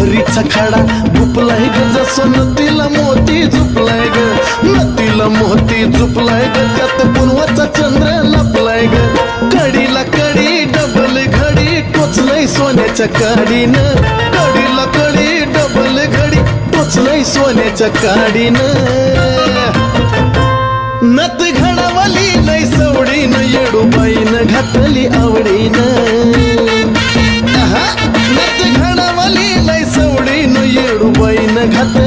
भरीचा खाडा झुपलाय ग जसं नदीला मोती झुपलाय ग नदीला मोती झुपलाय ग त्यात पुनवाचा चंद्र लपलाय ग कडीला कडी डबल घडी टोचलंय सोन्याच्या काडीनं कडीला कडी डबल घडी टोचलंय सोन्याच्या काडीनं नत घडावली लय सवडीनं येडूबाईनं घातली आवडीनं नत घडावली लय सवडीनं येडूबाईनं घातली